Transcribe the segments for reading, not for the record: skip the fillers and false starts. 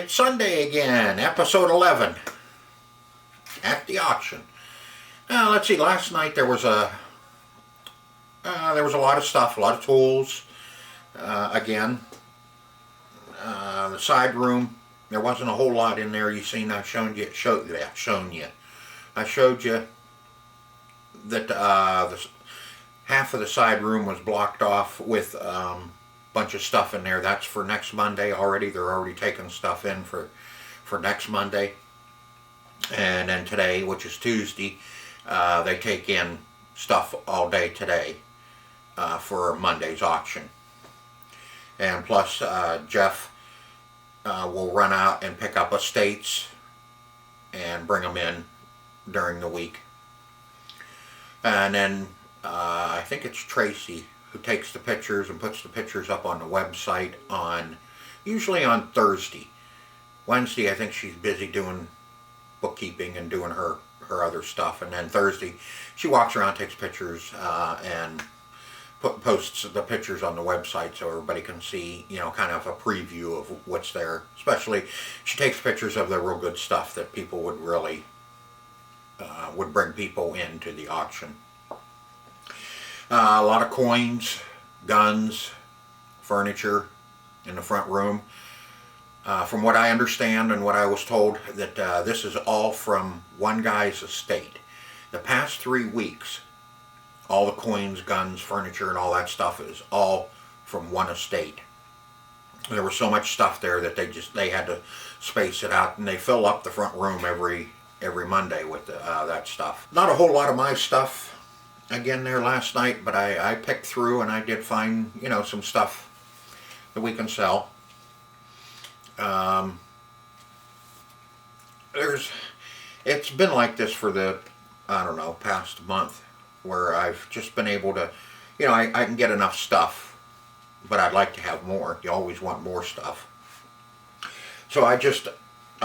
It's Sunday again, episode 11, at the auction. Let's see, last night there was a lot of stuff, a lot of tools. Again, the side room, there wasn't a whole lot in there. You seen, I showed you that half of the side room was blocked off with bunch of stuff in there. That's for next Monday already. They're already taking stuff in for next Monday. And then today, which is Tuesday, they take in stuff all day today for Monday's auction. And plus Jeff will run out and pick up estates and bring them in during the week. And then I think it's Tracy who takes the pictures and puts the pictures up on the website usually on Thursday. Wednesday I think she's busy doing bookkeeping and doing her other stuff, and then Thursday she walks around, takes pictures, and posts the pictures on the website so everybody can see, kind of a preview of what's there. Especially she takes pictures of the real good stuff that people would really would bring people into the auction. A lot of coins, guns, furniture in the front room. From what I understand and what I was told, that this is all from one guy's estate. The past 3 weeks, all the coins, guns, furniture, and all that stuff is all from one estate. There was so much stuff there that they had to space it out, and they fill up the front room every Monday with that stuff. Not a whole lot of my stuff again there last night, but I picked through and I did find, some stuff that we can sell. It's been like this for the, past month, where I've just been able to, I can get enough stuff, but I'd like to have more. You always want more stuff. So I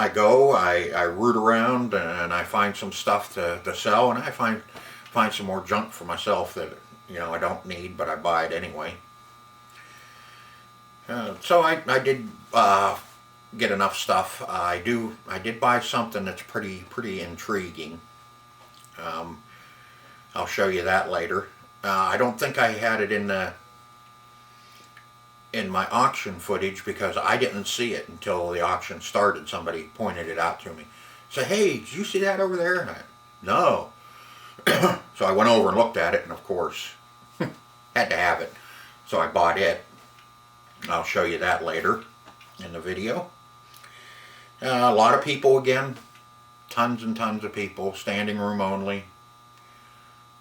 go, I root around and I find some stuff to sell, and I find some more junk for myself that I don't need, but I buy it anyway. So I did get enough stuff. I did buy something that's pretty intriguing. I'll show you that later. I don't think I had it in my auction footage because I didn't see it until the auction started. Somebody pointed it out to me. Said, "Hey, did you see that over there?" And no. So I went over and looked at it, and of course, had to have it. So I bought it. I'll show you that later in the video. A lot of people again. Tons and tons of people. Standing room only.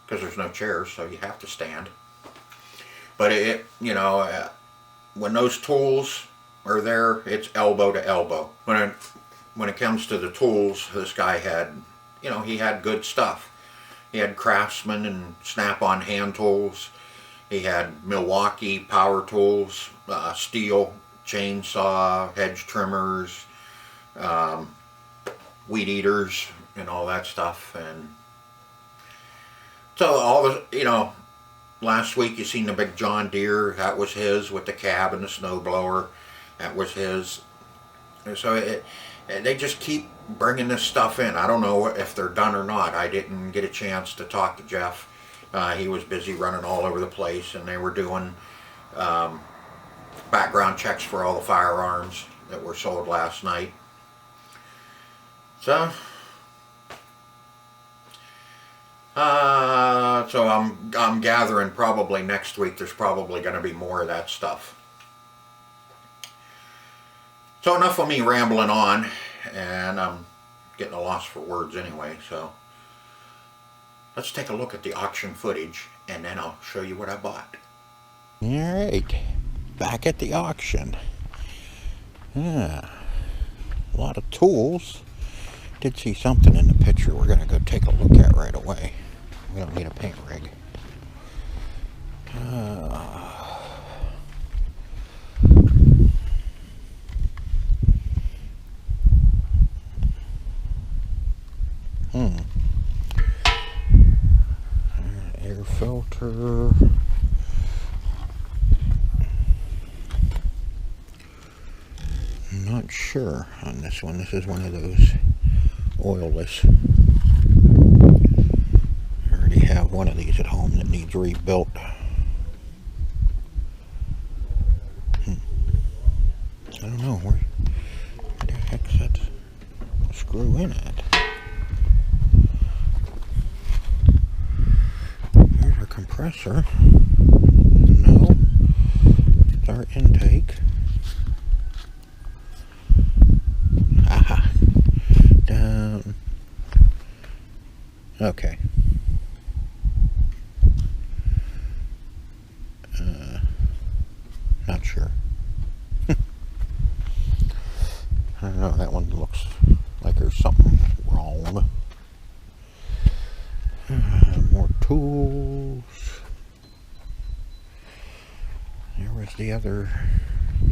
Because there's no chairs, so you have to stand. But when those tools are there, it's elbow to elbow. When it comes to the tools, this guy had, he had good stuff. He had Craftsman and Snap-on hand tools. He had Milwaukee power tools, steel chainsaw, hedge trimmers, weed eaters, and all that stuff. And so all the, last week you seen the big John Deere. That was his, with the cab and the snowblower. That was his. And so they just keep bringing this stuff in. I don't know if they're done or not. I didn't get a chance to talk to Jeff. He was busy running all over the place, and they were doing background checks for all the firearms that were sold last night. So I'm gathering probably next week there's probably going to be more of that stuff. So enough of me rambling on, and I'm getting a loss for words anyway, so let's take a look at the auction footage, and then I'll show you what I bought. Alright, back at the auction. A lot of tools. Did see something in the picture we're going to go take a look at right away. We don't need a paint rig. Air filter. Not not sure on this one. This is one of those oilless. I already have one of these at home that needs rebuilt. I don't know where the heck's that screw in at. Here's our compressor. No, it's our intake. Aha, down. Okay. Not sure. I don't know, that one looks like there's something wrong. More tools. There was the other. I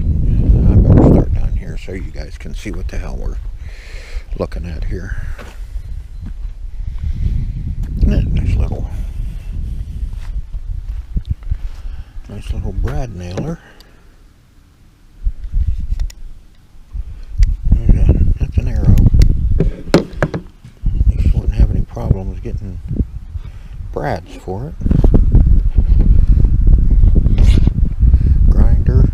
better start down here so you guys can see what the hell we're looking at here. Nice little brad nailer. That's an arrow. At least you wouldn't have any problems getting brads for it. Grinder.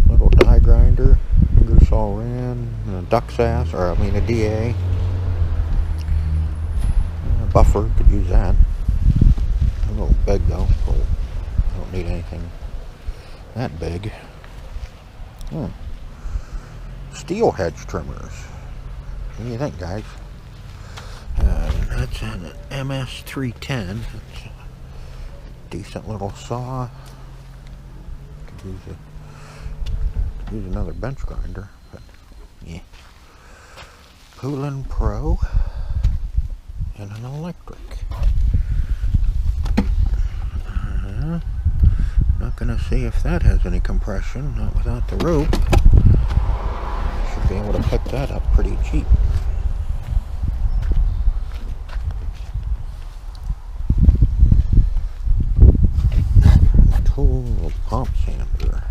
Little die grinder. Ingersoll Rand. A duck's ass, or I mean a DA. A buffer, could use that. A little big though. So I don't need anything that big. Steel hedge trimmers. What do you think, guys? That's an MS310. That's a decent little saw. Could use another bench grinder, but yeah. Poulin Pro and an electric. Not gonna see if that has any compression. Not without the rope. Should be able to pick that up pretty cheap. Tool pump sander.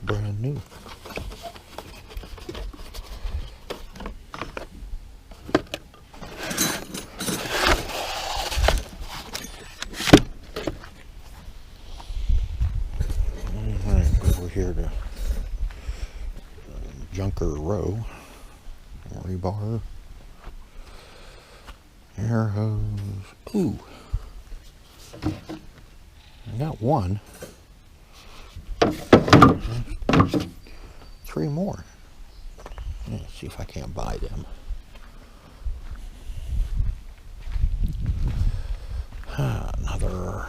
Brand new. Alright, over here to Junker Row. Rebar. Air hose. Ooh. I got one. 3 more. Let's see if I can't buy them. Another.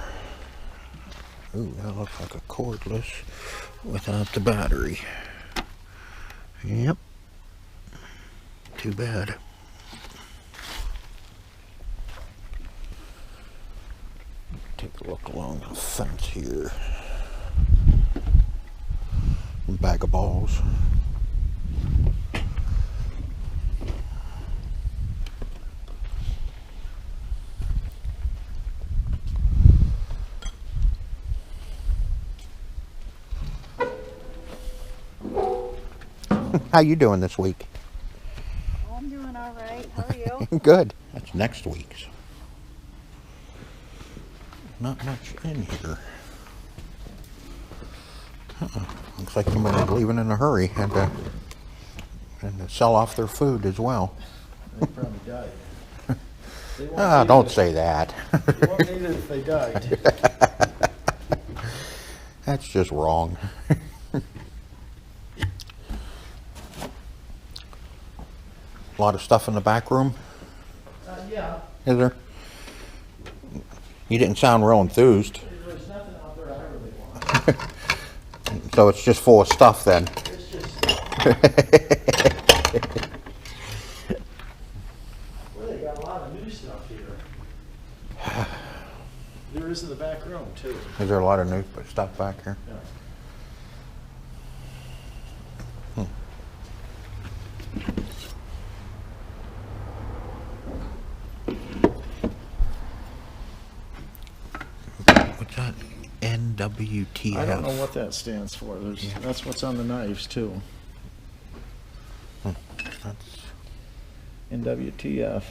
Ooh, that looks like a cordless without the battery. Yep. Too bad. Take a look along the fence here. Bag of balls. How you doing this week? Oh, I'm doing all right. How are you? Good. That's next week's. Not much in here. Looks like somebody's leaving in a hurry and to sell off their food as well. They probably died. Don't say that. They won't need it if they died. That's just wrong. A lot of stuff in the back room, Yeah, is there? You didn't sound real enthused. there's nothing out there I really want. So it's just full of stuff then. It's just. Well, they got a lot of new stuff here. There is in the back room too. Is there a lot of new stuff back here? Yeah. What's that? NWTF. I don't know what that stands for. That's what's on the knives too. That's, NWTF.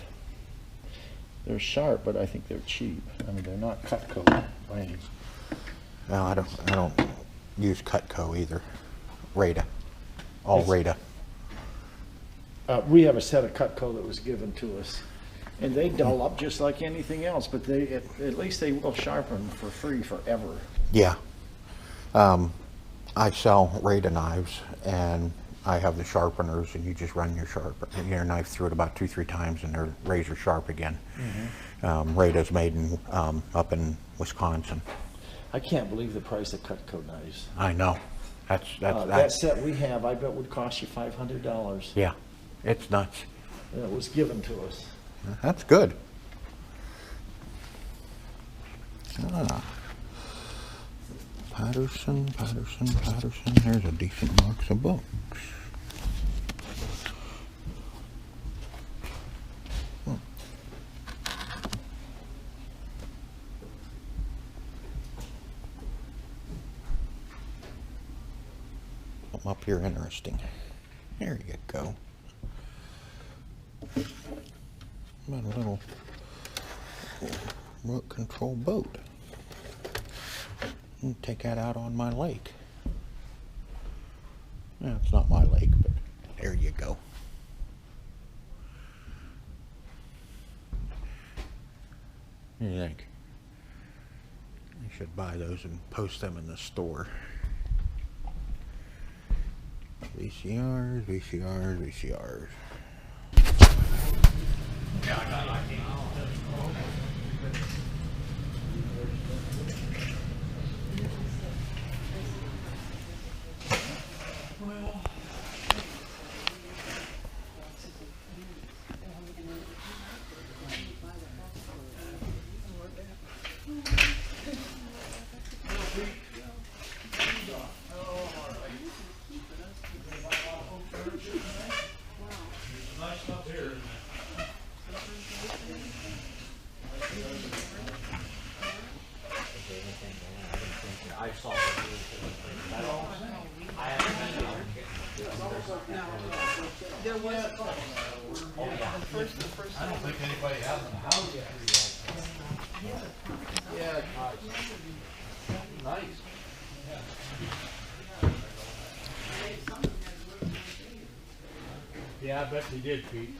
They're sharp, but I think they're cheap. I mean, they're not Cutco by any. no, I don't use Cutco either. Rada. All It's- Rada. We have a set of Cutco that was given to us, and they dull up just like anything else. But they, at least they will sharpen for free forever. Yeah. I sell Rada knives, and I have the sharpeners, and you just run your knife through it about 2-3 times, and they're razor sharp again. Rada's made in up in Wisconsin. I can't believe the price of Cutco knives. I know. That set we have, I bet would cost you $500. Yeah, it's nuts. And it was given to us. That's good. Ah. Patterson. There's a decent box of books. Something up here interesting. There you go. About a little remote control boat. Take that out on my lake. Yeah, it's not my lake, but there you go. What do you think? I should buy those and post them in the store. VCRs. There was the first. I don't think anybody has in the house yet. Yeah, nice. Yeah, I bet you did, Pete.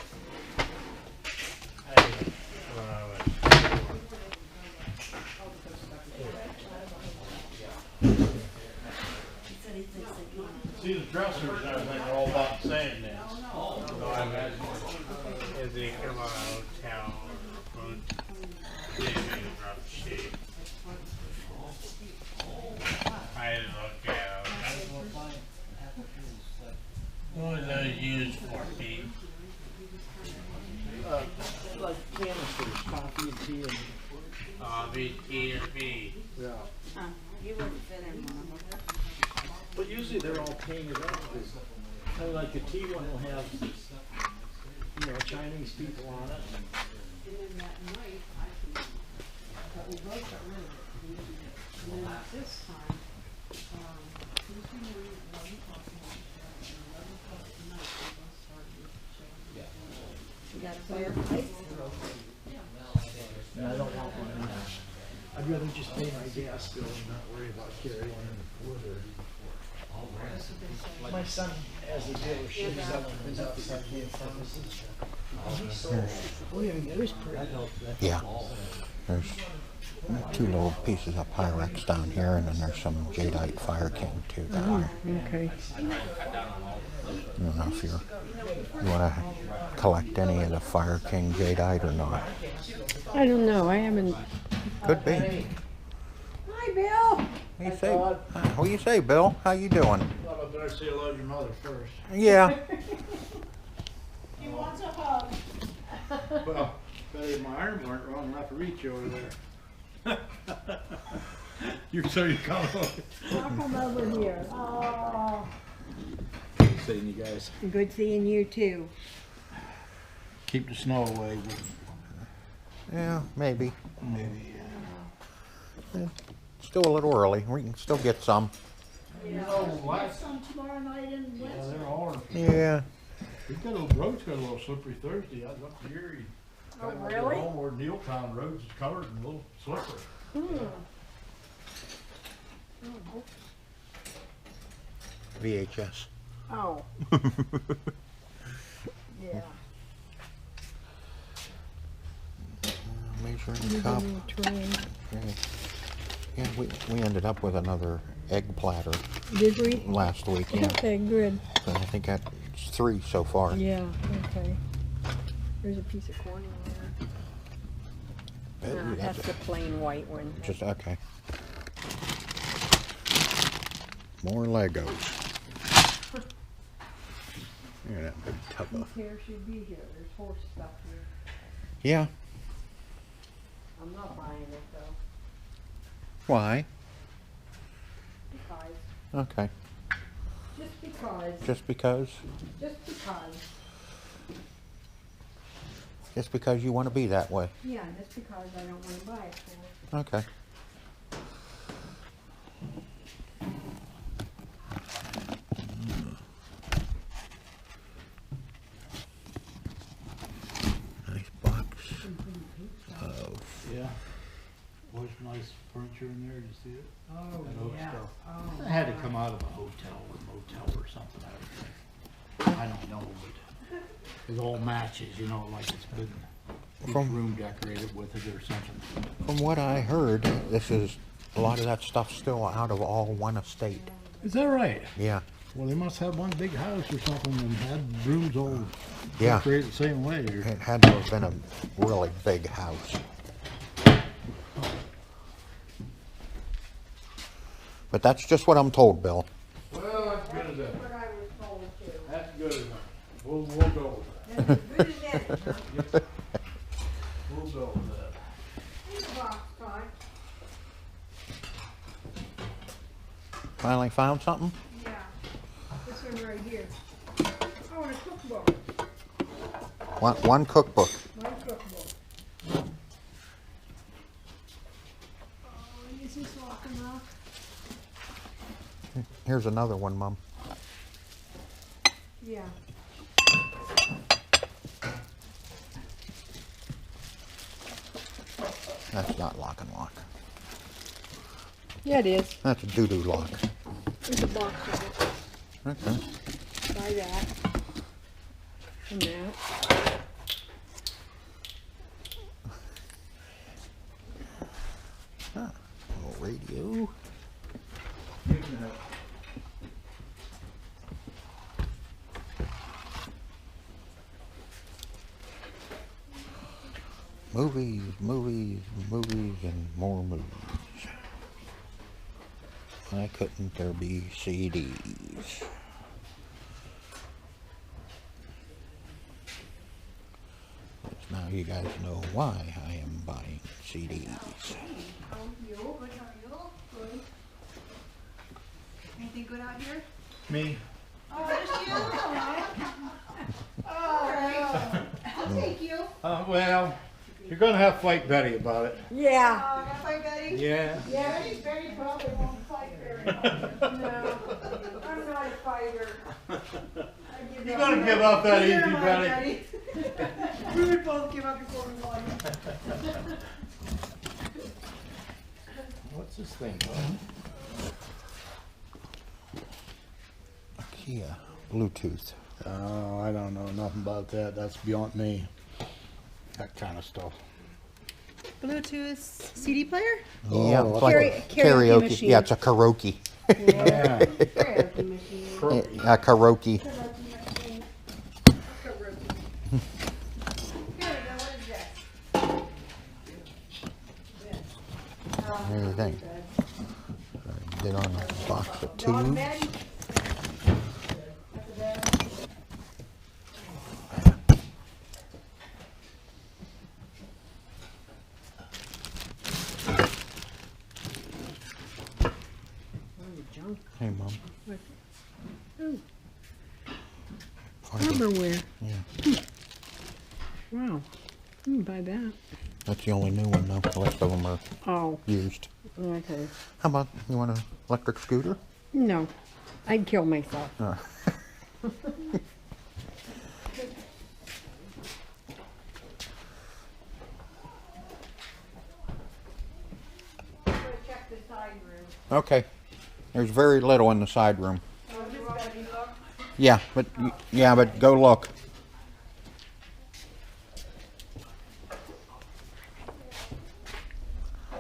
See, the dressers and everything are all about the same now. So I imagine as they come out of town, they're in rough shape. I had to look at them. What are those used for, Pete? Like canisters, coffee and tea and. Tea or B? Yeah. You wouldn't fit in one of them. But usually they're all painted up. Kind of like the tea one will have, Chinese people on it. And then that night, but we both got rid of it. And then this time, Tuesday morning at 11 o'clock, and 11 o'clock at night, we both started showing. We got a fire plate. And I don't want one in there. I'd rather just pay my gas bill and not worry about carrying wood or. My son has a dealership selling his outside hand pharmacies. He sold. Oh, yeah, it was pretty. Yeah. There's Two little pieces of Pyrex down here, and then there's some jadeite Fire King too down there. Okay. I don't know if you want to collect any of the Fire King jadeite or not. I don't know. I haven't. Could be. Hi, Bill. What do you say? What do you say, Bill? How you doing? Thought I better say hello to your mother first. Yeah. He wants a hug. Well, better my arms aren't wrong enough to reach over there. You come over. I'll come over here. Oh. Good seeing you guys. Good seeing you too. Keep the snow away. Yeah, maybe. Maybe. Still a little early. We can still get some. You know what? Some tomorrow night in Yeah, Wednesday. they're hard. Yeah. We've got a road's got a little slippery Thursday. I was up to Erie. Oh, Got really? home where Nealtown roads is covered and a little slippery. Hmm. VHS. Oh. Yeah. Measuring cup. Train. Okay. Yeah, we ended up with another egg platter Did we? last week. Yeah. Okay, good. So I think that's 3 so far. Yeah, okay. There's a piece of corn in there. Ooh, That's the plain white one. just okay. More Legos. Look at that big tub This of. here should be here. There's horse stuff here. Yeah. I'm not buying it though. Why? Because. Okay. Just because. Just because. Just because. Just because you want to be that way. Yeah, just because I don't want to buy it for. Okay. Nice box of. Yeah. Was nice furniture in there. Did you see it? Oh, That oak yeah. stuff. Oh, It had to come out of a hotel or motel or something. I don't know, but it all matches, you know, like it's been each room decorated with it or something. From what I heard, this is a lot of that stuff still out of all one estate. Is that right? Yeah. Well, they must have one big house or something and had rooms all Yeah. decorated the same way. Or, It had to have been a really big house. But that's just what I'm told, Bill. well, that's good as that. what I was told too. That's good enough. We'll go with that. That's as good as that, huh? We'll go with that. Here's a box, Todd. Finally found something? Yeah. This one right here. Oh, and a cookbook. One cookbook. My cookbook. Oh, is this lock and lock? Here's another one, Mom. Yeah. That's not lock and lock. Yeah, it is. That's a doo-doo lock. There's a box of it. Okay. Buy that. And that. Ah, little radio. Movies, movies, movies, and more movies. Why couldn't there be CDs? Now you guys know why I am buying CDs. How are you? Good, how are you? Good. Anything good out here? Me? Oh, there's you. All right. I'll take you. Well, you're going to have to fight Betty about it. Yeah. Oh, got fight Betty? Yeah. Yeah, Betty probably won't fight very much. No, I'm not a fighter. You're going to give up that easy, Betty. We would both give up before we won. What's this thing? Kia Bluetooth. Oh, I don't know nothing about that. That's beyond me. That kind of stuff. Bluetooth CD player? Yeah, Oh, it's like a Karaoke machine. Yeah, it's a karaoke. Yeah. Karaoke machine. A karaoke. Karaoke machine. Karaoke. Here we go, what is this? What do you think? Get on a box of Dog tubes. bed? That's a bed. Junk. Hey, Mom. Ooh, Find it. Rubberware. Yeah, Wow. You can buy that. that's the only new one though. The rest of them are Oh, used. okay. How about, you want an electric scooter? No, I'd kill myself. Check the side room. Okay. There's very little in the side room. Yeah, but go look.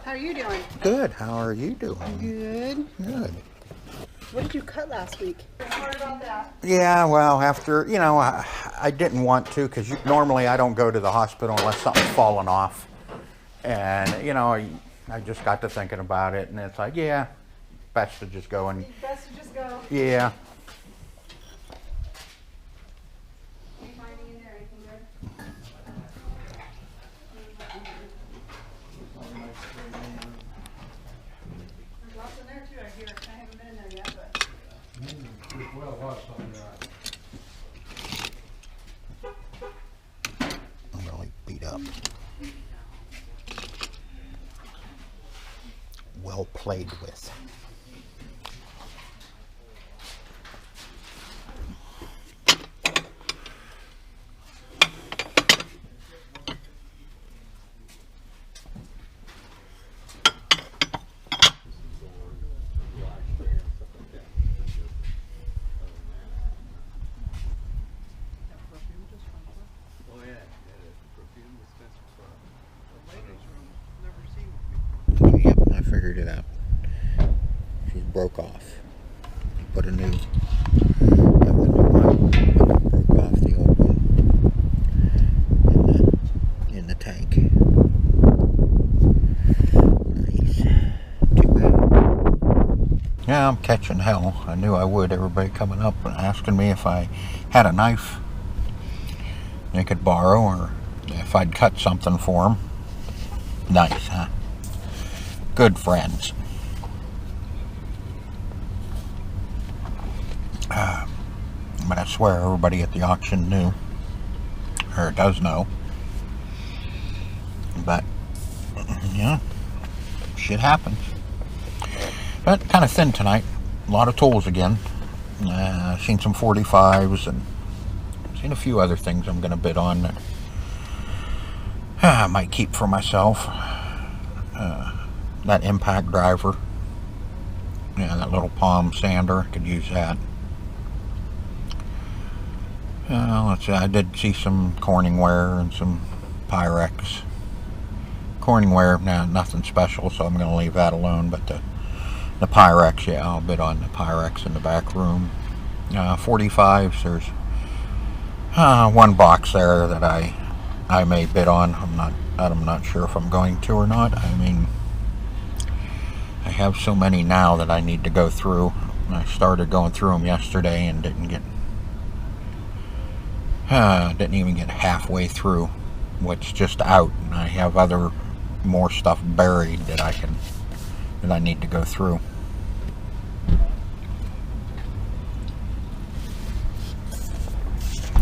How are you doing? Good. How are you doing? Good. Good. What did you cut last week? Sorry about that. Yeah, well, after, I didn't want to because normally I don't go to the hospital unless something's fallen off. And, I just got to thinking about it and it's like, yeah, best to just go and, Best to just go. yeah. You finding in there anything good? There's lots in there too, I hear. I haven't been in there yet, but. I'm really beat up. Well played with. Yep, I figured it out. She broke off. Put a new, have the new one, broke off the old one in the tank. Nice. Too bad. Yeah, I'm catching hell. I knew I would. Everybody coming up and asking me if I had a knife they could borrow or if I'd cut something for them. Nice, huh? Good friends. But I swear everybody at the auction knew, or does know. But, yeah, shit happens. But kind of thin tonight. A lot of tools again. Seen some 45s and seen a few other things I'm going to bid on that I might keep for myself. That impact driver. Yeah, that little palm sander. I could use that. Let's see, I did see some Corningware and some Pyrex. Corningware, nothing special, so I'm going to leave that alone. But the Pyrex, yeah, I'll bid on the Pyrex in the back room. 45s, there's one box there that I may bid on. I'm not sure if I'm going to or not. I mean, I have so many now that I need to go through. I started going through them yesterday and didn't even get halfway through what's just out, and I have more stuff buried that I need to go through.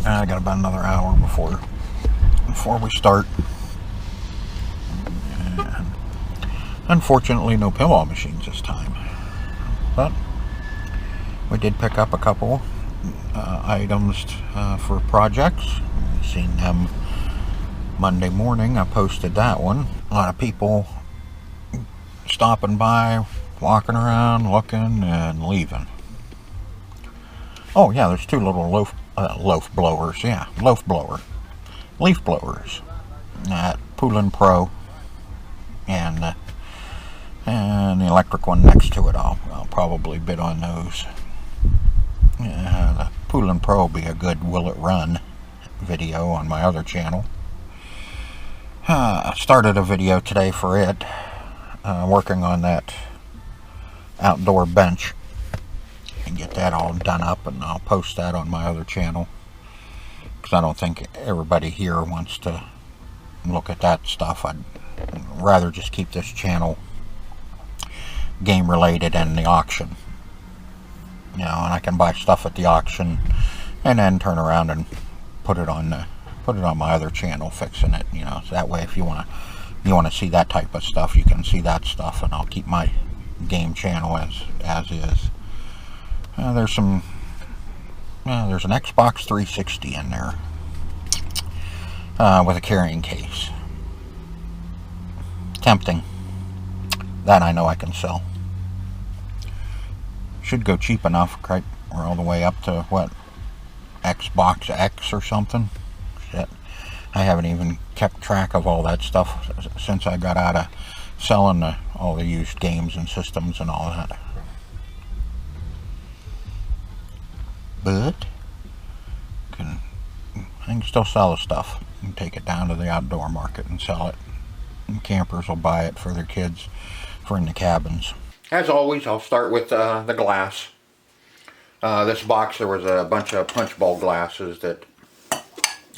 I got about another hour before we start. And unfortunately, no pillow machines this time, but we did pick up a couple items for projects. We've seen them Monday morning. I posted that one. A lot of people stopping by, walking around, looking, and leaving. Oh yeah, there's two little leaf blowers at Poulin Pro. and the electric one next to it. I'll probably bid on those. The Poolin' Pro will be a good Will It Run video on my other channel. I started a video today for it, working on that outdoor bench, and get that all done up, and I'll post that on my other channel, because I don't think everybody here wants to look at that stuff. I'd rather just keep this channel game related and the auction, and I can buy stuff at the auction and then turn around and put it on my other channel, fixing it, so that way if you want to see that type of stuff, you can see that stuff, and I'll keep my game channel as is. There's an Xbox 360 in there, with a carrying case. Tempting. That I know I can sell. Should go cheap enough, right? We're all the way up to what, Xbox X or something. Shit, I haven't even kept track of all that stuff since I got out of selling all the used games and systems and all that. But I can still sell the stuff and take it down to the outdoor market and sell it. And campers will buy it for their kids for in the cabins. As always, I'll start with the glass. This box, there was a bunch of punch bowl glasses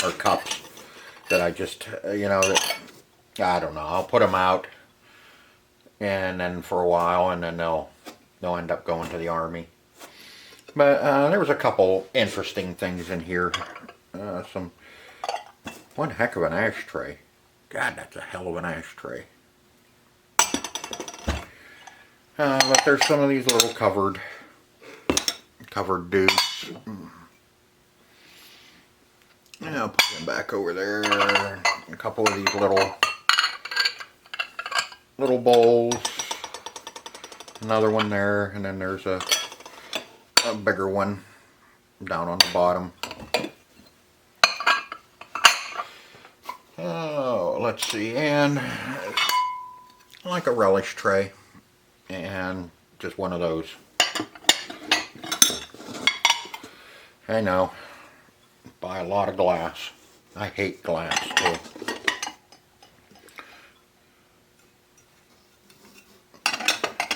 or cups that I just, that, I don't know, I'll put them out, and then for a while, and then they'll end up going to the army. But there was a couple interesting things in here. One heck of an ashtray. God, that's a hell of an ashtray. But there's some of these little covered dudes. And I'll put them back over there. A couple of these little bowls. Another one there, and then there's a bigger one down on the bottom. Oh, let's see, and like a relish tray, and just one of those. I know, buy a lot of glass. I hate glass too.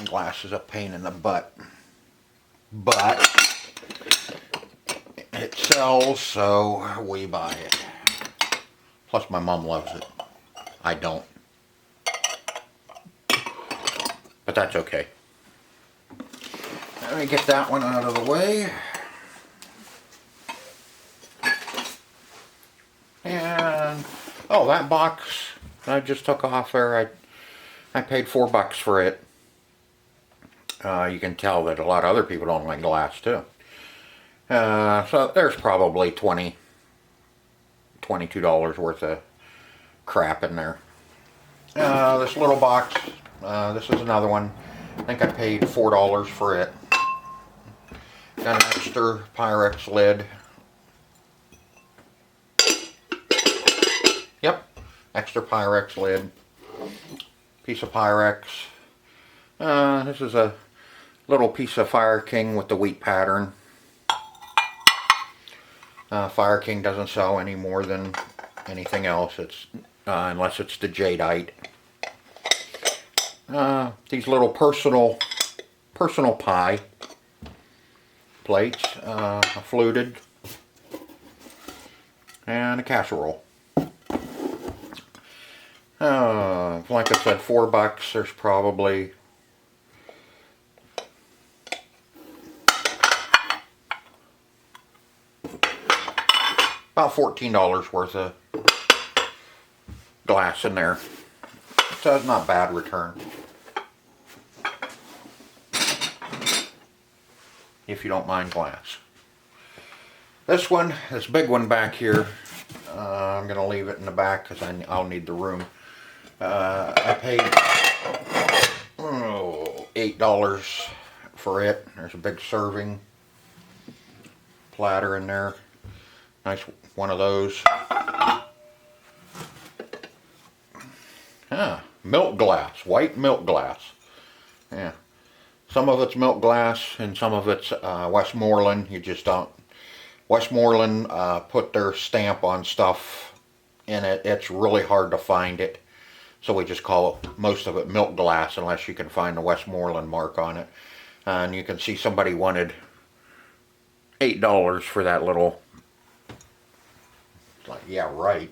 Glass is a pain in the butt, but it sells, so we buy it. Plus my mom loves it. I don't. But that's okay. Let me get that one out of the way. And, oh, that box I just took off there, I paid $4 for it. You can tell that a lot of other people don't like glass too. So there's probably $22 worth of crap in there. This little box, this is another one. I think I paid $4 for it. Got an extra Pyrex lid. Yep, extra Pyrex lid. Piece of Pyrex. This is a little piece of Fire King with the wheat pattern. Fire King doesn't sell any more than anything else. It's unless it's the jadeite. These little personal pie plates, a fluted, and a casserole. Like I said, $4. There's probably about $14 worth of glass in there. So it's not bad return. If you don't mind glass. This big one back here, I'm going to leave it in the back because I'll need the room. I paid $8 for it. There's a big serving platter in there. Nice one of those. milk glass, white milk glass. Yeah. Some of it's milk glass and some of it's Westmoreland. You just don't. Westmoreland put their stamp on stuff in it. It's really hard to find it. So we just call most of it milk glass unless you can find the Westmoreland mark on it. And you can see somebody wanted $8 for that little. It's like, yeah, right.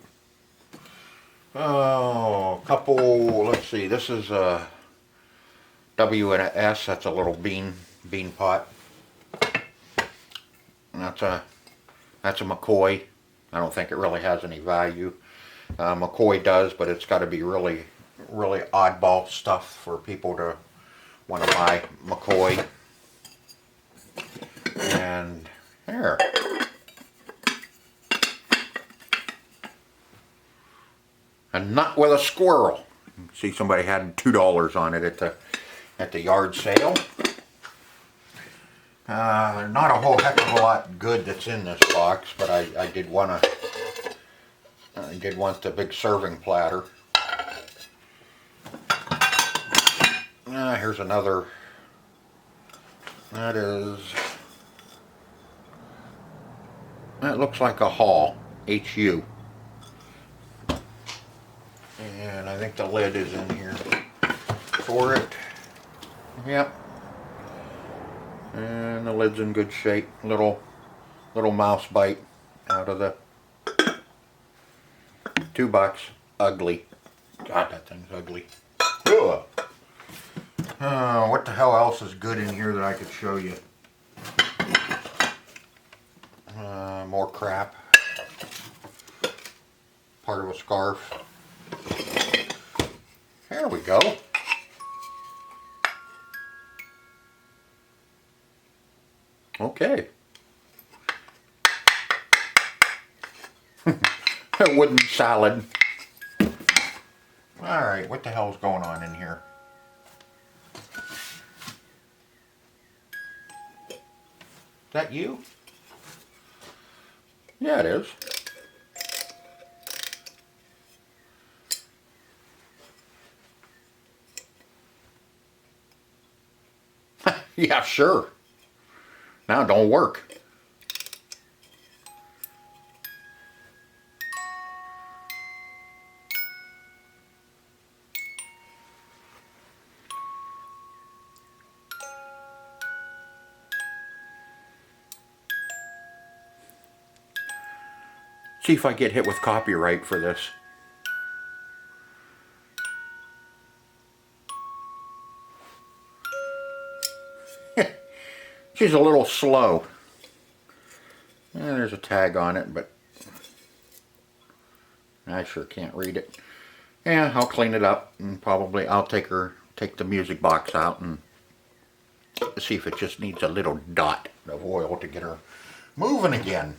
Oh, a couple, let's see, this is a W&S, that's a little bean pot. And that's a McCoy. I don't think it really has any value. McCoy does, but it's got to be really, really oddball stuff for people to want to buy McCoy. And there. A nut with a squirrel. See, somebody had $2 on it at the yard sale. Not a whole heck of a lot good that's in this box, but I did want the big serving platter. Here's another. That looks like a Hall, HU. And I think the lid is in here for it. Yep. And the lid's in good shape. Little mouse bite out of the $2. Ugly. God, that thing's ugly. Ugh. What the hell else is good in here that I could show you? More crap. Part of a scarf. There we go. Okay. A wooden salad. Alright, what the hell's going on in here? Is that you? Yeah, it is. Yeah, sure. Now it don't work. See if I get hit with copyright for this. She's a little slow. There's a tag on it, but I sure can't read it. Yeah, I'll clean it up and probably I'll take the music box out and see if it just needs a little dot of oil to get her moving again.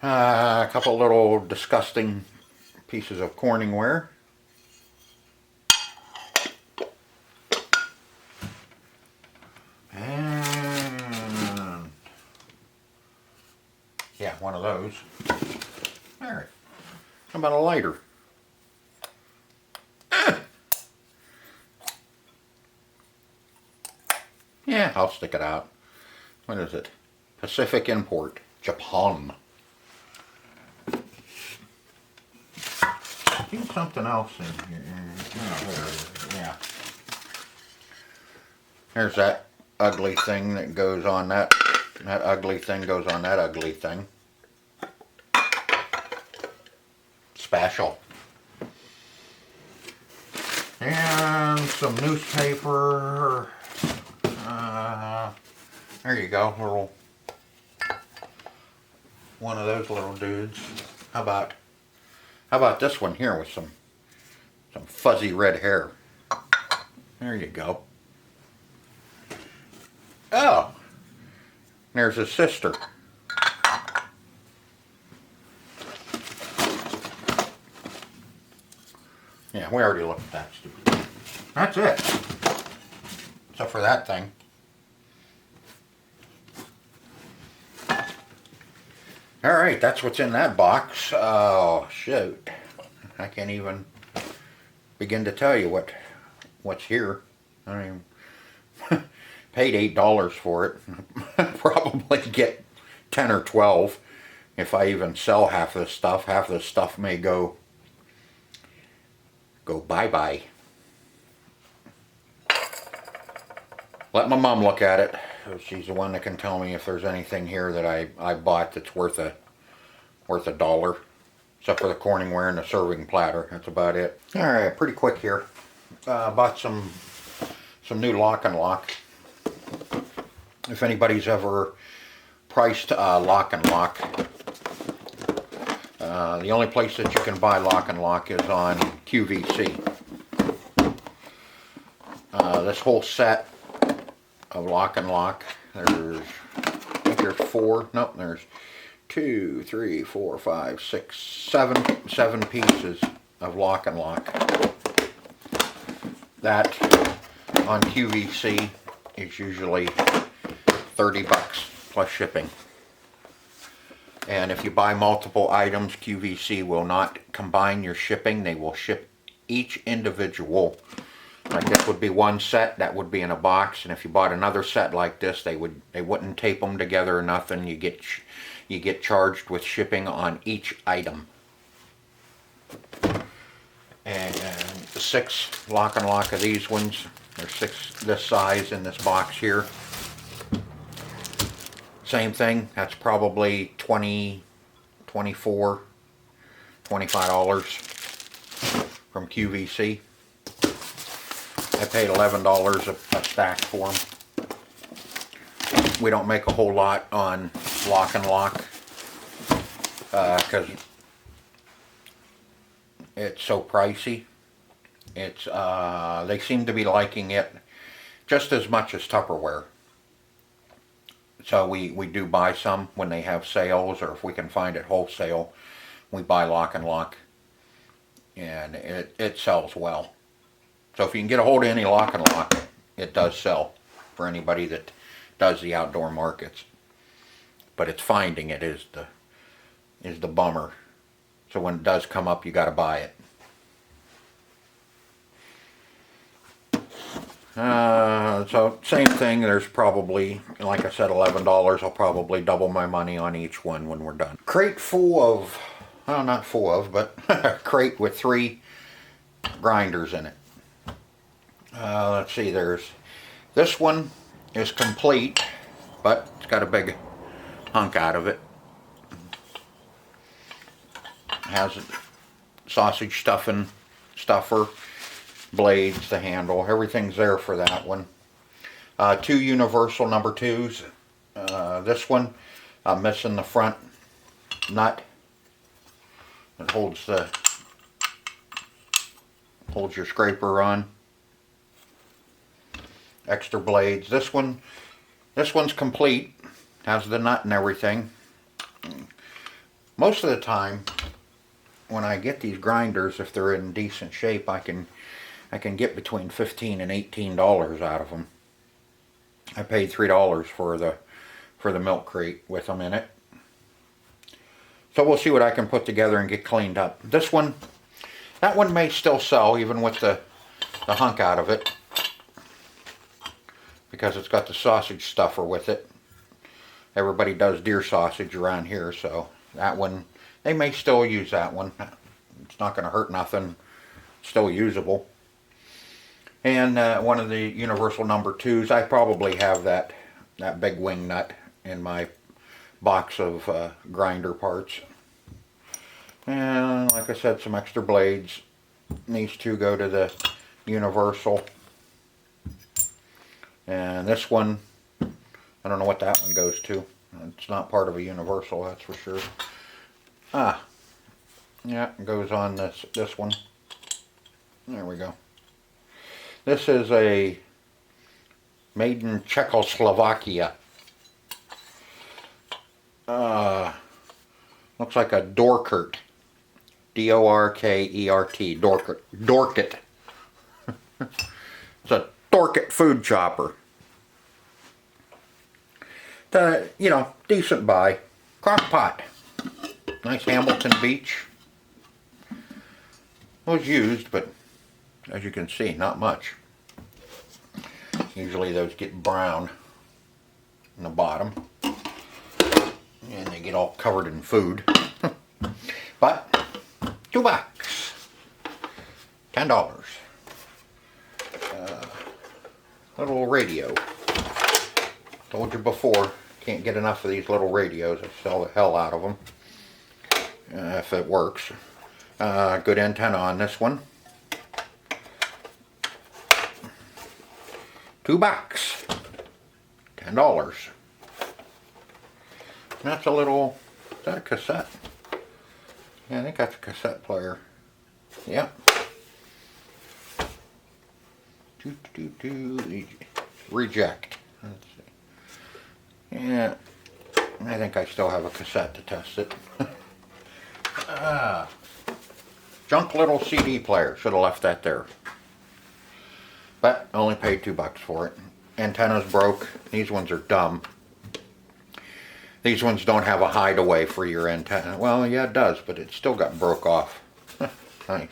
A couple little disgusting pieces of Corningware. And yeah, one of those. Alright. How about a lighter? Yeah, I'll stick it out. What is it? Pacific Import, Japan. I think something else in here. Oh, there it is. Yeah. There's that ugly thing that goes on that. That ugly thing goes on that ugly thing. Special. And some newspaper. There you go. Little one of those little dudes. How about this one here with some fuzzy red hair? There you go. Oh, there's his sister. Yeah, we already looked at that stupid. That's it. Except for that thing. Alright, that's what's in that box. Oh, shoot. I can't even... begin to tell you what's here. I mean, paid $8 for it. Probably get 10 or 12 if I even sell half of this stuff. Half of this stuff may go bye-bye. Let my mom look at it. She's the one that can tell me if there's anything here that I bought that's worth a dollar. Except for the Corningware and the serving platter. That's about it. Alright, pretty quick here. Bought some new lock and lock. If anybody's ever priced lock and lock, the only place that you can buy lock and lock is on QVC. This whole set of lock and lock, I think there's 4, nope, there's 2, 3, 4, 5, 6, 7 pieces of lock and lock. That on QVC is usually 30 bucks plus shipping. And if you buy multiple items, QVC will not combine your shipping. They will ship each individual. Like this would be one set, that would be in a box, and if you bought another set like this, they wouldn't tape them together or nothing. You get charged with shipping on each item. And 6 lock and lock of these ones. There's 6 this size in this box here. Same thing. That's probably $20, $24, $25 from QVC. I paid $11 a stack for them. We don't make a whole lot on lock and lock because it's so pricey. It's they seem to be liking it just as much as Tupperware. So we do buy some when they have sales, or if we can find it wholesale, we buy lock and lock, and it sells well. So if you can get a hold of any lock and lock, it does sell for anybody that does the outdoor markets. But it's finding it is the bummer. So when it does come up, you got to buy it. So same thing. There's probably, like I said, $11. I'll probably double my money on each one when we're done. Crate full of, well, not full of, but a crate with 3 grinders in it. Let's see, this one is complete, but it's got a big hunk out of it. Has a sausage stuffer, blades, the handle, everything's there for that one. 2 universal number 2s. This one, I'm missing the front nut. It holds your scraper on. Extra blades. This one's complete. Has the nut and everything. Most of the time, when I get these grinders, if they're in decent shape, I can get between $15 and $18 out of them. I paid $3 for the milk crate with them in it. So we'll see what I can put together and get cleaned up. That one may still sell even with the hunk out of it, because it's got the sausage stuffer with it. Everybody does deer sausage around here, so that one, they may still use that one. It's not going to hurt nothing. Still usable. And one of the universal number 2s, I probably have that big wing nut in my box of grinder parts. And like I said, some extra blades. These 2 go to the universal. And this one, I don't know what that one goes to. It's not part of a universal, that's for sure. Yeah, it goes on this one. There we go. This is a made in Czechoslovakia. Looks like a Dorkert. D-O-R-K-E-R-T. Dorkert. Dorkit. It's a Dorkit food chopper. Decent buy. Crock pot. Nice Hamilton Beach. It was used, but as you can see, not much. Usually those get brown in the bottom and they get all covered in food. But $2, $10. Little radio. Told you before, can't get enough of these little radios. I sell the hell out of them if it works. Good antenna on this one. $2, $10. That's a little, is that a cassette? Yeah, I think that's a cassette player. Yep. Reject. Let's see. Yeah, I think I still have a cassette to test it. Junk little CD player. Should have left that there. But I only paid $2 for it. Antenna's broke. These ones are dumb. These ones don't have a hideaway for your antenna. Well, yeah, it does, but it still got broke off. Nice.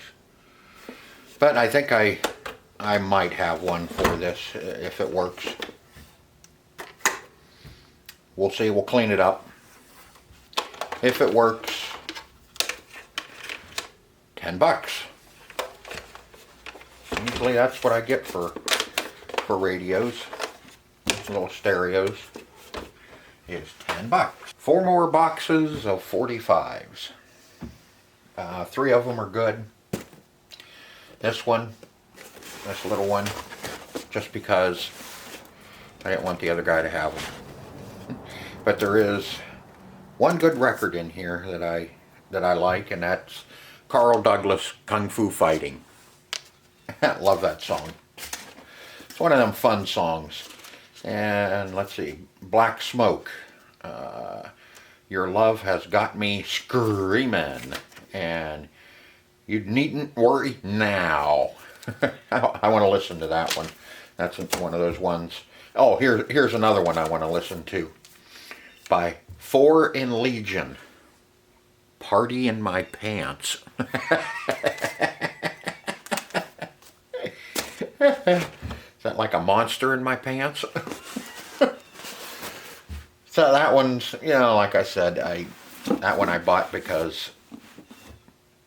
But I think I might have one for this if it works. We'll see. We'll clean it up. If it works, $10. Usually that's what I get for radios. Little stereos. Is $10. 4 more boxes of 45s. 3 of them are good. This one, this little one, just because I didn't want the other guy to have them. But there is one good record in here that I like, and that's Carl Douglas Kung Fu Fighting. Love that song. It's one of them fun songs. And let's see, Black Smoke. Your love has got me screaming, and you needn't worry now. I want to listen to that one. That's one of those ones. Oh, here's another one I want to listen to. By Four in Legion. Party in My Pants. Is that like a monster in my pants? So that one's, you know, like I said, that one I bought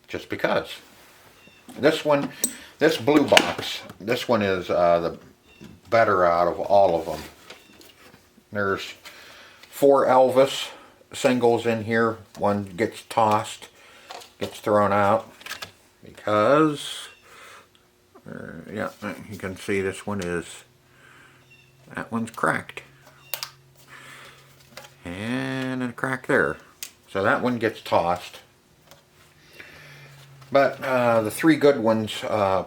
just because. This one, this blue box, this one is the better out of all of them. There's 4 Elvis singles in here. One gets tossed, gets thrown out because, yeah, you can see this one is, that one's cracked. And a crack there. So that one gets tossed. But the 3 good ones,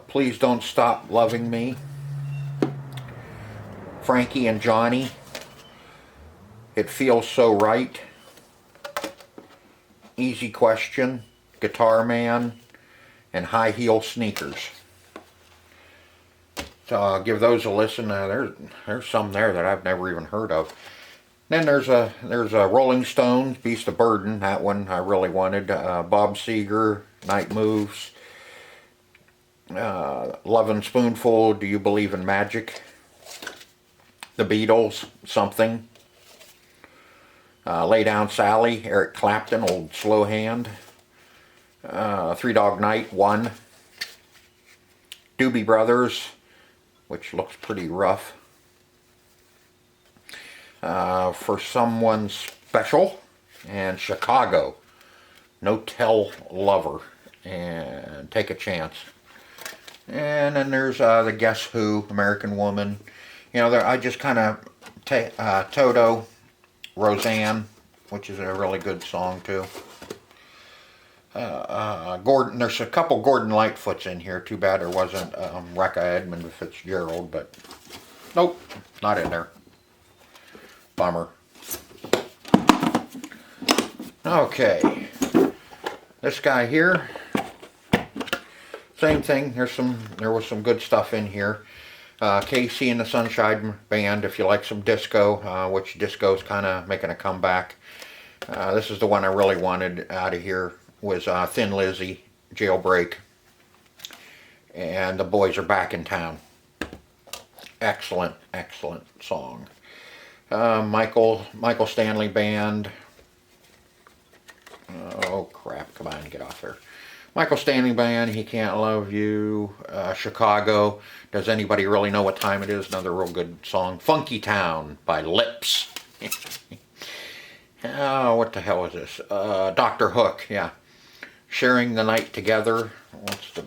Please Don't Stop Loving Me, Frankie and Johnny, It Feels So Right, Easy Question, Guitar Man, and High Heel Sneakers. So I'll give those a listen. There's some there that I've never even heard of. Then there's a Rolling Stones, Beast of Burden. That one I really wanted. Bob Seger, Night Moves. Lovin' Spoonful, Do You Believe in Magic? The Beatles, Something. Lay Down Sally, Eric Clapton, Old Slow Hand. 3 Dog Night, One. Doobie Brothers, which looks pretty rough. For Someone Special, and Chicago, No Tell Lover, and Take a Chance. And then there's the Guess Who, American Woman. You know, I just kind of Toto, Roseanne, which is a really good song too. Gordon, there's a couple Gordon Lightfoots in here. Too bad there wasn't Rekha Edmund Fitzgerald, but nope, not in there. Bummer. Okay, this guy here, same thing. There was some good stuff in here. KC and the Sunshine Band, if you like some disco, which disco's kind of making a comeback. This is the one I really wanted out of here, was Thin Lizzy, Jailbreak. and the boys are back in town. Excellent, excellent song. Michael Stanley Band. Oh crap, come on, get off there. Michael Stanley Band, He Can't Love You. Chicago, Does Anybody Really Know What Time It Is? Another real good song. Funky Town by Lips. Oh, what the hell is this? Dr. Hook, yeah. Sharing the Night Together.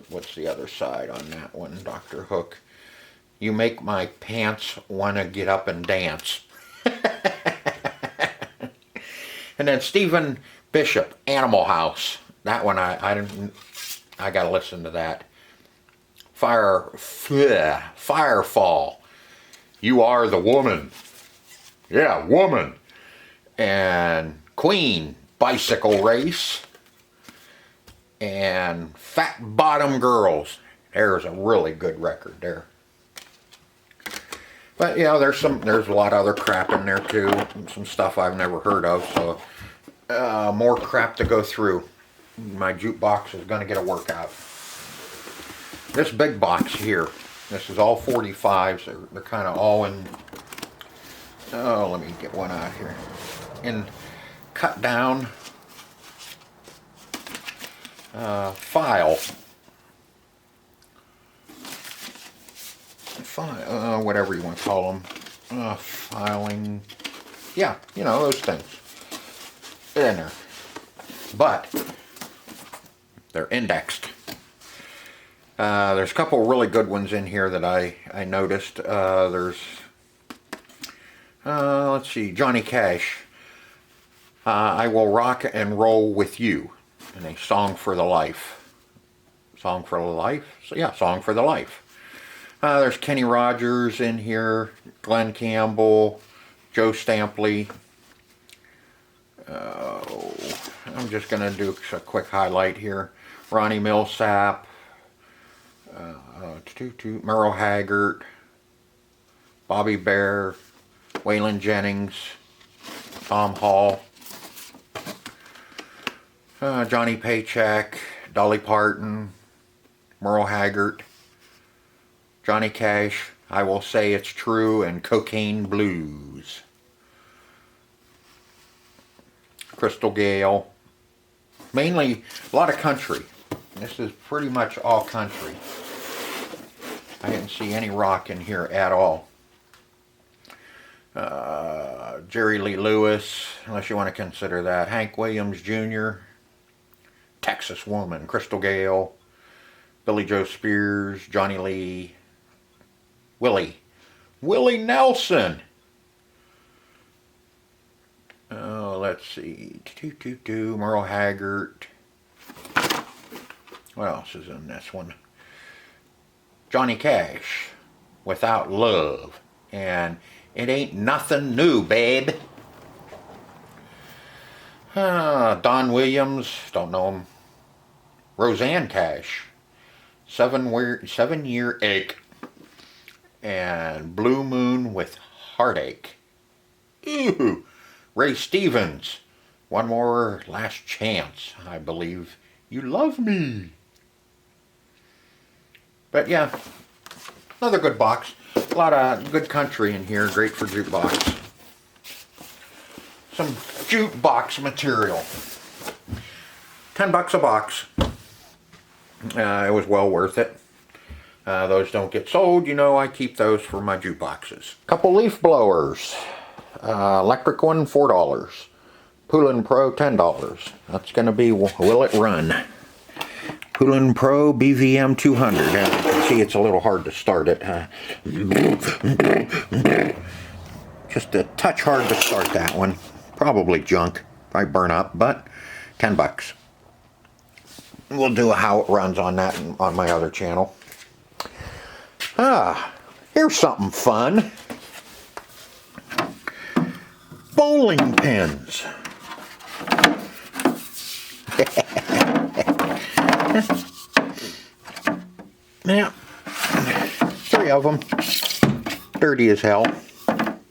What's the other side on that one? Dr. Hook. You Make My Pants Wanna Get Up and Dance. And then Stephen Bishop, Animal House. That one I gotta listen to that. Firefall. You Are the Woman. Yeah, woman. And Queen, Bicycle Race. And Fat Bottom Girls. There's a really good record there. But yeah, there's a lot of other crap in there too. Some stuff I've never heard of, so more crap to go through. My jukebox is going to get a workout. This big box here, this is all 45s. They're kind of all in, oh, let me get one out here. In cut down file, whatever you want to call them, filing, yeah, you know, those things. They're in there, but they're indexed. There's a couple really good ones in here that I noticed. There's, let's see, Johnny Cash, I Will Rock and Roll With You, and a Song for the Life. Song for the Life? So, yeah, Song for the Life. There's Kenny Rogers in here, Glenn Campbell, Joe Stampley. I'm just going to do a quick highlight here. Ronnie Millsap, Merle Haggard, Bobby Bear, Waylon Jennings, Tom Hall, Johnny Paycheck, Dolly Parton, Merle Haggard, Johnny Cash, I Will Say It's True, and Cocaine Blues. Crystal Gale. Mainly a lot of country. This is pretty much all country. I didn't see any rock in here at all. Jerry Lee Lewis, unless you want to consider that. Hank Williams Jr., Texas Woman, Crystal Gale, Billy Joe Spears, Johnny Lee, Willie Nelson. Let's see, Merle Haggard. What else is in this one? Johnny Cash, Without Love, and It Ain't Nothing New, Babe. Don Williams, don't know him. Roseanne Cash, 7-Year Ache, and Blue Moon with Heartache. Ooh. Ray Stevens, One More Last Chance, I Believe You Love Me. But yeah, another good box. A lot of good country in here, great for jukebox. Some jukebox material. $10 a box. It was well worth it. Those don't get sold, you know, I keep those for my jukeboxes. Couple leaf blowers. Electric one, $4. Poulin Pro, $10. That's going to be Will It Run. Poulin Pro BVM 200. As you can see, it's a little hard to start it. Just a touch hard to start that one. Probably junk. Probably burn up, but $10. We'll do a how it runs on that on my other channel. Here's something fun. Bowling pins. Yeah, 3 of them. Dirty as hell,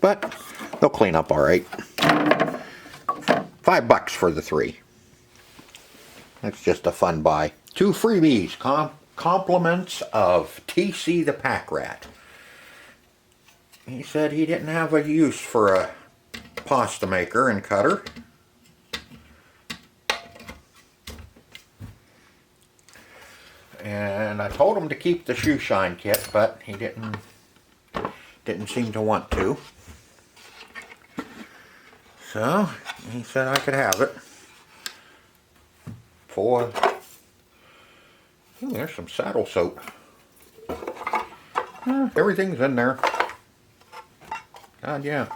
but they'll clean up all right. $5 for the 3. That's just a fun buy. 2 freebies, compliments of TC the Pack Rat. He said he didn't have a use for a pasta maker and cutter. And I told him to keep the shoe shine kit, but he didn't seem to want to. So he said I could have it for, ooh, there's some saddle soap. Everything's in there. God, yeah.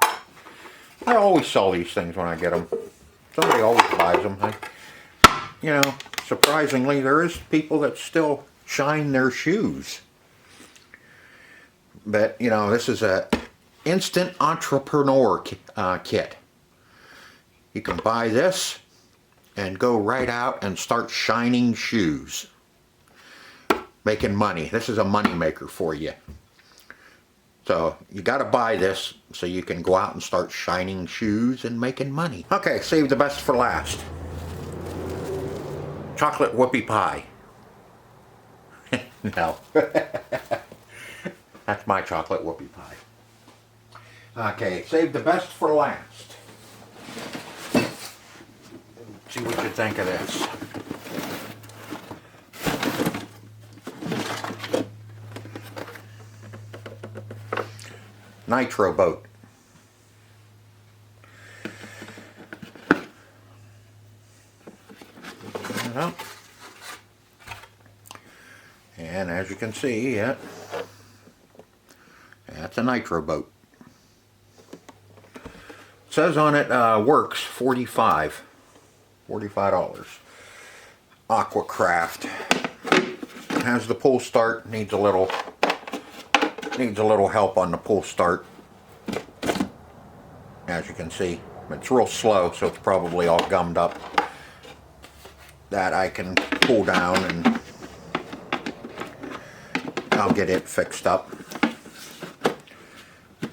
I always sell these things when I get them. Somebody always buys them. You know, surprisingly, there is people that still shine their shoes. But, you know, this is a instant entrepreneur kit. You can buy this and go right out and start shining shoes. Making money. This is a money maker for you. So you got to buy this so you can go out and start shining shoes and making money. Okay, save the best for last. Chocolate whoopie pie. No. That's my chocolate whoopie pie. Okay, save the best for last. See what you think of this. Nitro Boat. And as you can see, yeah, that's a Nitro Boat. It says on it works $45. Aquacraft. Has the pull start. Needs a little help on the pull start. As you can see, it's real slow, so it's probably all gummed up. That I can pull down and I'll get it fixed up.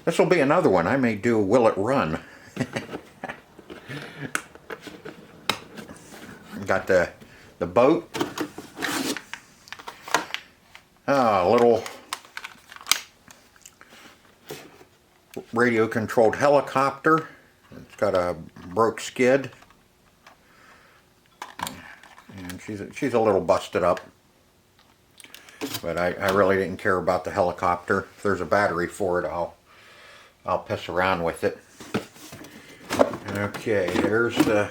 This will be another one. I may do Will It Run. Got the boat. A little radio controlled helicopter. It's got a broke skid. And she's a little busted up. But I really didn't care about the helicopter. If there's a battery for it, I'll piss around with it. Okay, there's the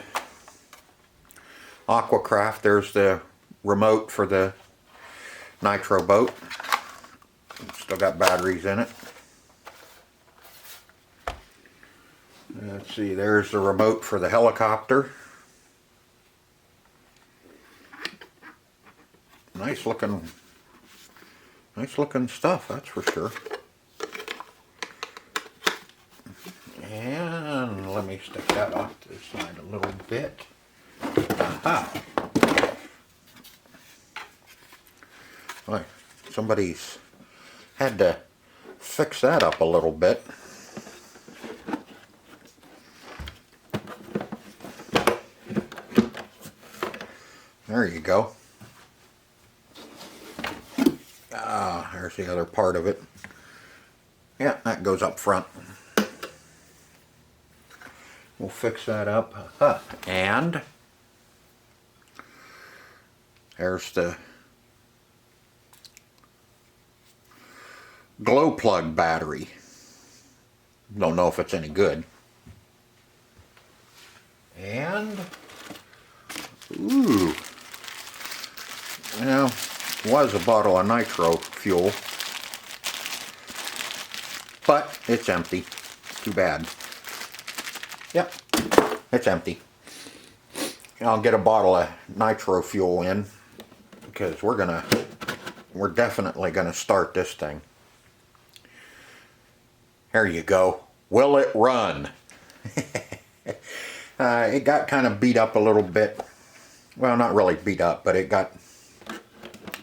Aquacraft. There's the remote for the Nitro Boat. Still got batteries in it. Let's see, there's the remote for the helicopter. Nice looking stuff, that's for sure. And let me stick that off to the side a little bit. Aha! Boy, somebody's had to fix that up a little bit. There you go. There's the other part of it. Yeah, that goes up front. We'll fix that up. And there's the glow plug battery. Don't know if it's any good. And ooh, well, was a bottle of nitro fuel, but it's empty. Too bad. Yep, it's empty. I'll get a bottle of nitro fuel in because we're definitely gonna start this thing. There you go. Will it run? It got kind of beat up a little bit. Well, not really beat up, but it got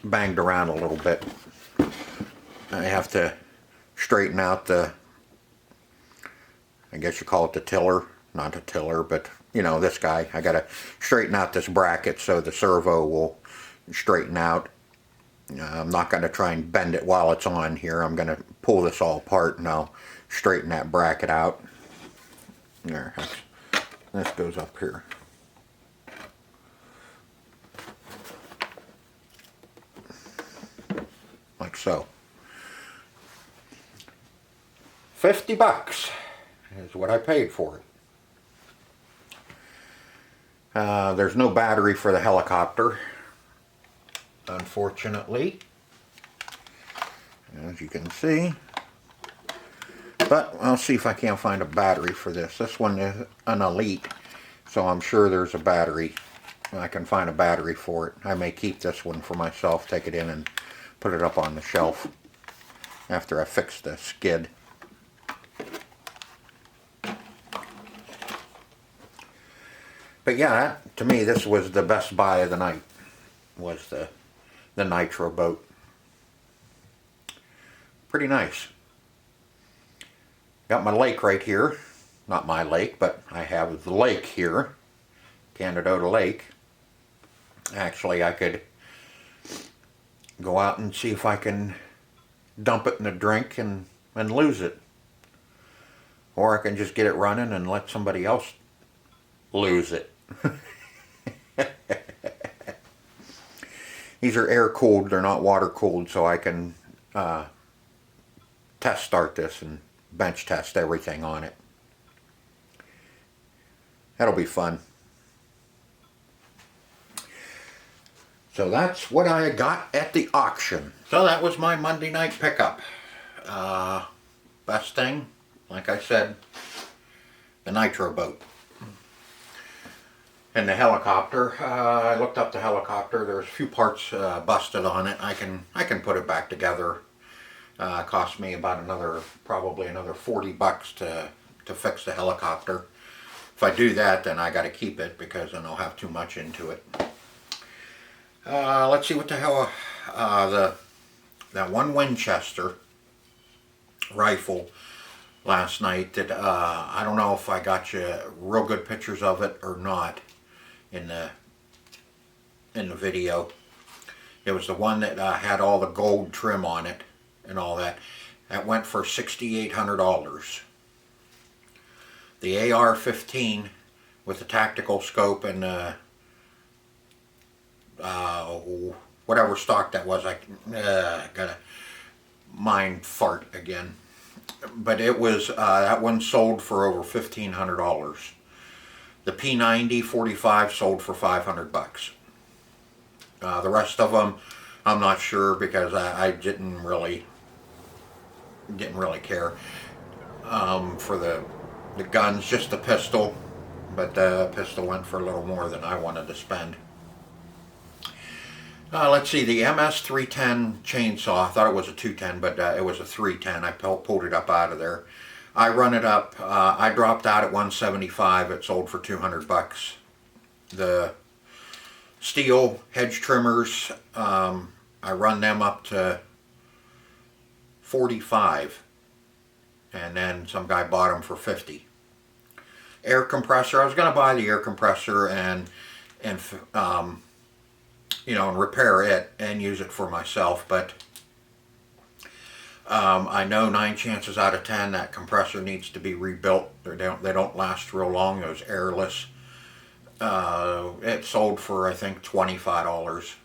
banged around a little bit. I have to straighten out the, I guess you call it the tiller. Not a tiller, but you know, this guy. I gotta straighten out this bracket so the servo will straighten out. I'm not going to try and bend it while it's on here. I'm going to pull this all apart and I'll straighten that bracket out. There, this goes up here. Like so. $50 is what I paid for it. There's no battery for the helicopter, unfortunately, as you can see. But I'll see if I can't find a battery for this. This one is an Elite, so I'm sure there's a battery. I can find a battery for it. I may keep this one for myself, take it in and put it up on the shelf after I fix the skid. But yeah, to me, this was the best buy of the night, was the Nitro Boat. Pretty nice. Got my lake right here. Not my lake, but I have the lake here. Canadota Lake. Actually, I could go out and see if I can dump it in a drink and lose it. Or I can just get it running and let somebody else lose it. These are air cooled, they're not water cooled, so I can test start this and bench test everything on it. That'll be fun. So that's what I got at the auction. So that was my Monday night pickup. Best thing, like I said, the Nitro Boat. And the helicopter, I looked up the helicopter. There's a few parts busted on it. I can put it back together. Cost me about probably another $40 to fix the helicopter. If I do that, then I got to keep it because then I'll have too much into it. Let's see what the hell that one Winchester rifle last night. That I don't know if I got you real good pictures of it or not in the video. It was the one that had all the gold trim on it and all that. That went for $6,800. The AR-15 with the tactical scope and whatever stock that was, I got a mind fart again. But it was that one sold for over $1,500. The P90 45 sold for $500. The rest of them, I'm not sure because I didn't really care for the guns, just the pistol. But the pistol went for a little more than I wanted to spend. Let's see, the MS-310 chainsaw. I thought it was a 210, but it was a 310. I pulled it up out of there. I run it up. I dropped out at $175. It sold for $200. The steel Hedge trimmers, I run them up to $45, and then some guy bought them for $50. Air compressor. I was going to buy the air compressor and repair it and use it for myself, but I know 9 chances out of 10 that compressor needs to be rebuilt. They don't last real long. Those airless. It sold for I think $25.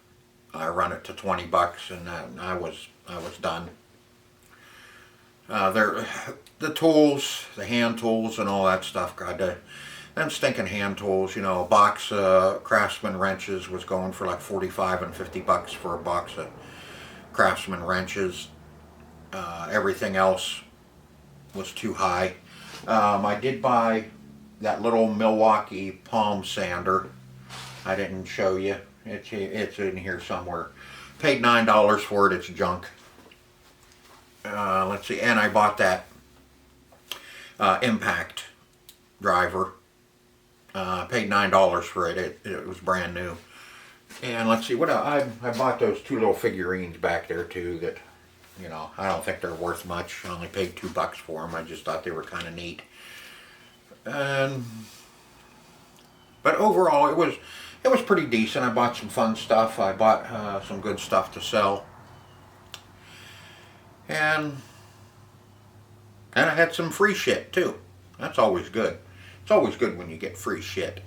I run it to $20, and I was done. The tools, the hand tools, and all that stuff. God, them stinking hand tools. You know, a box of Craftsman wrenches was going for like $45 and $50 for a box of Craftsman wrenches. Everything else was too high. I did buy that little Milwaukee palm sander. I didn't show you. It's in here somewhere. Paid $9 for it. It's junk. Let's see. And I bought that impact driver. Paid $9 for it. It was brand new. And let's see. What I bought those 2 little figurines back there too that, you know, I don't think they're worth much. I only paid $2 for them. I just thought they were kind of neat. But overall, it was pretty decent. I bought some fun stuff. I bought some good stuff to sell. And I had some free shit too. That's always good. It's always good when you get free shit.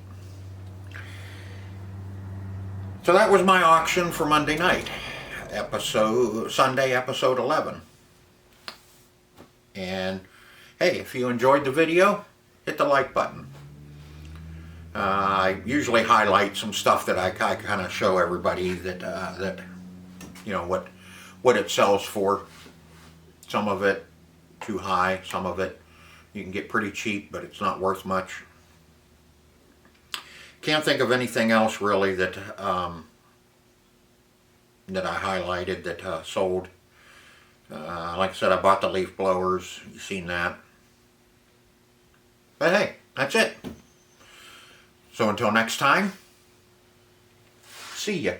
So that was my auction for Monday night, Sunday episode 11. And hey, if you enjoyed the video, hit the like button. I usually highlight some stuff that I kind of show everybody that you know what it sells for. Some of it too high, some of it you can get pretty cheap, but it's not worth much. Can't think of anything else really that that I highlighted that sold. Like I said, I bought the leaf blowers. You've seen that. But hey, that's it. So until next time, see ya.